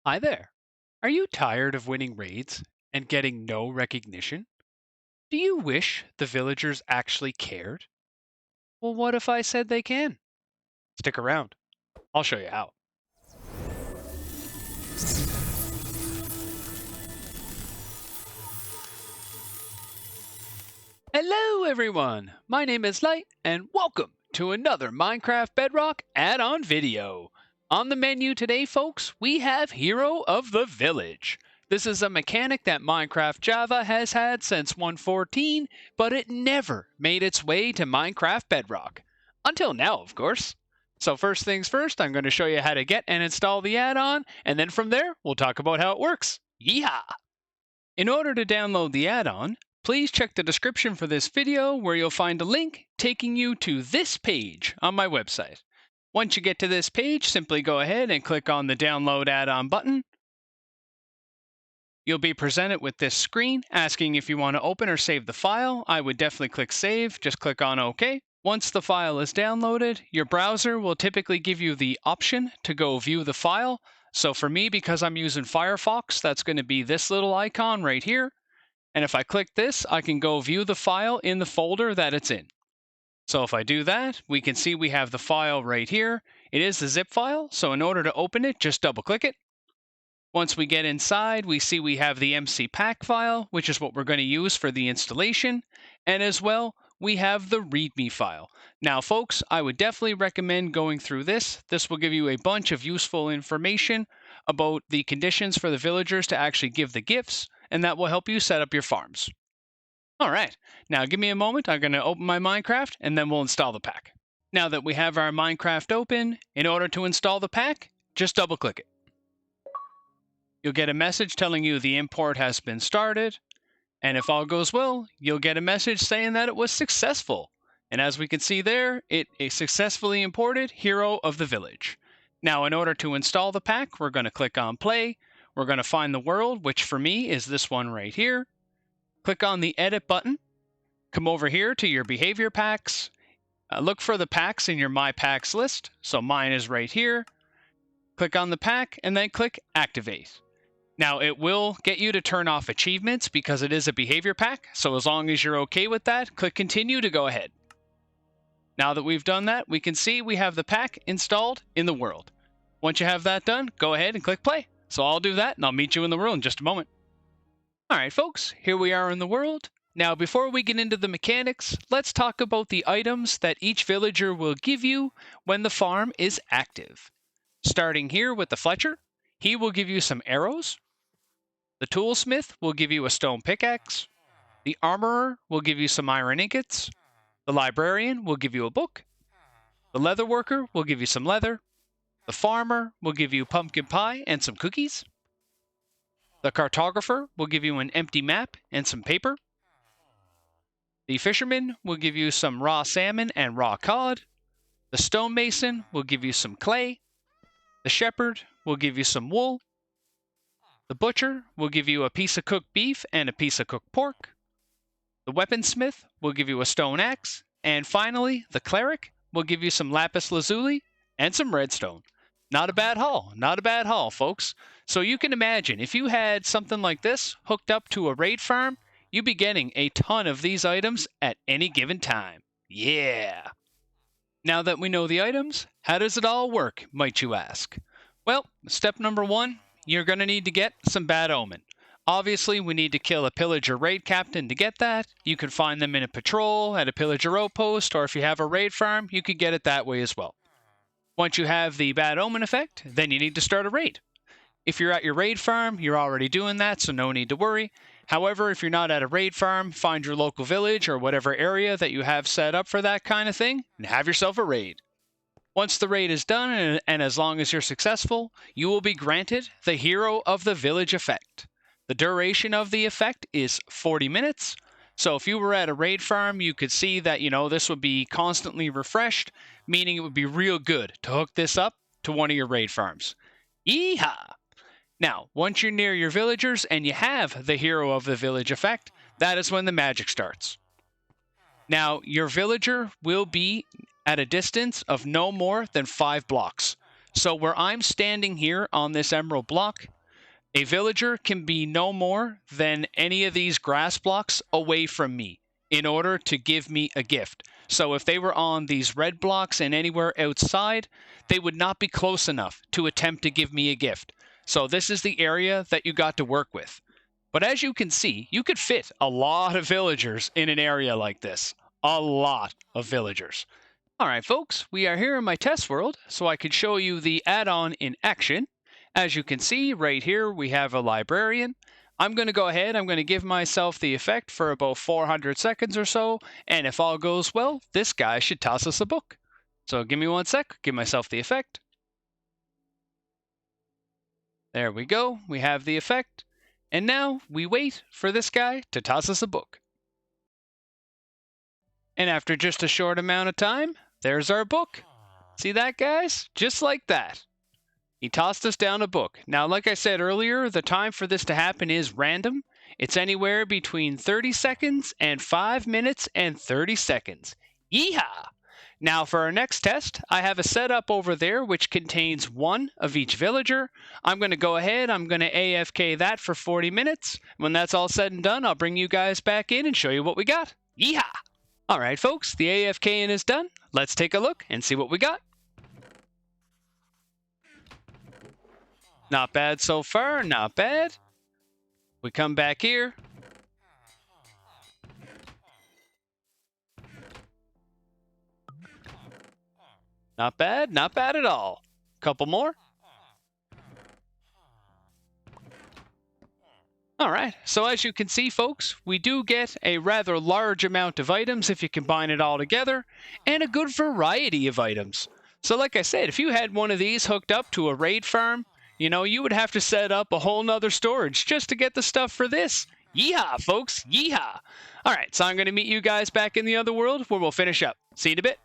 Hi there. Are you tired of winning raids and getting no recognition? Do you wish the villagers actually cared? Well, what if I said they can? Stick around. I'll show you how. Hello, everyone. My name is Light, and welcome to another Minecraft Bedrock Addon video. On the menu today, folks, we have Hero of the Village. This is a mechanic that Minecraft Java has had since 1.14, but it never made its way to Minecraft Bedrock. Until now, of course. So first things first, I'm going to show you how to get and install the add-on, and then from there, we'll talk about how it works. Yeehaw! In order to download the add-on, please check the description for this video where you'll find a link taking you to this page on my website. Once you get to this page, simply go ahead and click on the Download Add-on button. You'll be presented with this screen asking if you want to open or save the file. I would definitely click Save. Just click on OK. Once the file is downloaded, your browser will typically give you the option to go view the file. So for me, because I'm using Firefox, that's going to be this little icon right here. And if I click this, I can go view the file in the folder that it's in. So if I do that, we can see we have the file right here. It is the zip file, so in order to open it, just double click it. Once we get inside, we see we have the MC pack file, which is what we're going to use for the installation. And as well, we have the README file. Now, folks, I would definitely recommend going through this. This will give you a bunch of useful information about the conditions for the villagers to actually give the gifts, and that will help you set up your farms. All right, now give me a moment. I'm going to open my Minecraft, and then we'll install the pack. Now that we have our Minecraft open, in order to install the pack, just double click it. You'll get a message telling you the import has been started, and if all goes well, you'll get a message saying that it was successful. And as we can see there, it successfully imported Hero of the Village. Now, in order to install the pack, we're going to click on Play. We're going to find the world, which for me is this one right here. Click on the Edit button. Come over here to your Behavior Packs. Look for the packs in your My Packs list. So mine is right here. Click on the pack and then click Activate. Now, it will get you to turn off achievements because it is a behavior pack. So as long as you're okay with that, click Continue to go ahead. Now that we've done that, we can see we have the pack installed in the world. Once you have that done, go ahead and click play. So I'll do that and I'll meet you in the world in just a moment. All right, folks, here we are in the world. Now, before we get into the mechanics, let's talk about the items that each villager will give you when the farm is active. Starting here with the Fletcher, he will give you some arrows. The Toolsmith will give you a stone pickaxe. The Armorer will give you some iron ingots. The Librarian will give you a book. The Leatherworker will give you some leather. The Farmer will give you pumpkin pie and some cookies. The Cartographer will give you an empty map and some paper. The Fisherman will give you some raw salmon and raw cod. The Stonemason will give you some clay. The Shepherd will give you some wool. The Butcher will give you a piece of cooked beef and a piece of cooked pork. The Weaponsmith will give you a stone axe. And finally, the Cleric will give you some lapis lazuli and some redstone. Not a bad haul, folks. So you can imagine, if you had something like this hooked up to a raid farm, you'd be getting a ton of these items at any given time. Yeah! Now that we know the items, how does it all work, might you ask? Well, step number one, you're going to need to get some Bad Omen. Obviously, we need to kill a pillager raid captain to get that. You can find them in a patrol, at a pillager outpost, or if you have a raid farm, you could get it that way as well. Once you have the Bad Omen effect, then you need to start a raid. If you're at your raid farm, you're already doing that, so no need to worry. However, if you're not at a raid farm, find your local village or whatever area that you have set up for that kind of thing, and have yourself a raid. Once the raid is done, and as long as you're successful, you will be granted the Hero of the Village effect. The duration of the effect is 40 minutes. So if you were at a raid farm, you could see that, this would be constantly refreshed, meaning it would be real good to hook this up to one of your raid farms. Yeehaw! Now, once you're near your villagers and you have the Hero of the Village effect, that is when the magic starts. Now, your villager will be at a distance of no more than 5 blocks. So where I'm standing here on this emerald block, a villager can be no more than any of these grass blocks away from me in order to give me a gift. So if they were on these red blocks and anywhere outside, they would not be close enough to attempt to give me a gift. So this is the area that you got to work with. But as you can see, you could fit a lot of villagers in an area like this. A lot of villagers. All right, folks, we are here in my test world, so I could show you the add-on in action. As you can see, right here, we have a librarian. I'm going to go ahead, I'm going to give myself the effect for about 400 seconds or so, and if all goes well, this guy should toss us a book. So give me 1 sec, give myself the effect. There we go, we have the effect. And now we wait for this guy to toss us a book. And after just a short amount of time, there's our book. See that, guys? Just like that. He tossed us down a book. Now, like I said earlier, the time for this to happen is random. It's anywhere between 30 seconds and 5 minutes and 30 seconds. Yeehaw! Now, for our next test, I have a setup over there which contains one of each villager. I'm going to go ahead, I'm going to AFK that for 40 minutes. When that's all said and done, I'll bring you guys back in and show you what we got. Yeehaw! All right, folks, the AFKing is done. Let's take a look and see what we got. Not bad so far, not bad. We come back here. Not bad at all. Couple more. All right, so as you can see, folks, we do get a rather large amount of items if you combine it all together, and a good variety of items. So like I said, if you had one of these hooked up to a raid farm, you know, you would have to set up a whole nother storage just to get the stuff for this. Yeehaw, folks, yeehaw. All right, so I'm going to meet you guys back in the other world where we'll finish up. See you in a bit.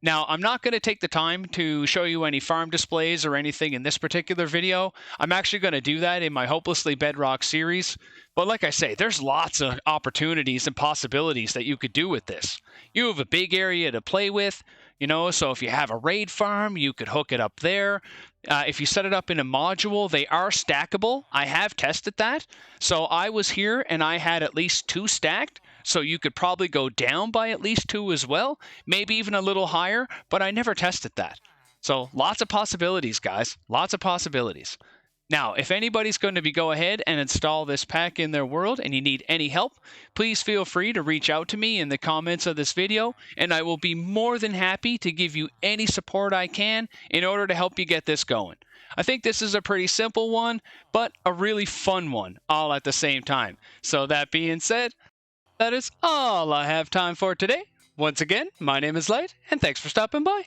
Now, I'm not going to take the time to show you any farm displays or anything in this particular video. I'm actually going to do that in my Hopelessly Bedrock series. But like I say, there's lots of opportunities and possibilities that you could do with this. You have a big area to play with, you know, so if you have a raid farm, you could hook it up there. If you set it up in a module, they are stackable. I have tested that. So I was here and I had at least 2 stacked. So you could probably go down by at least 2 as well, maybe even a little higher, but I never tested that. So lots of possibilities, guys, lots of possibilities. Now, if anybody's going to go ahead and install this pack in their world and you need any help, please feel free to reach out to me in the comments of this video, and I will be more than happy to give you any support I can in order to help you get this going. I think this is a pretty simple one, but a really fun one all at the same time. So that being said, that is all I have time for today. Once again, my name is Light, and thanks for stopping by.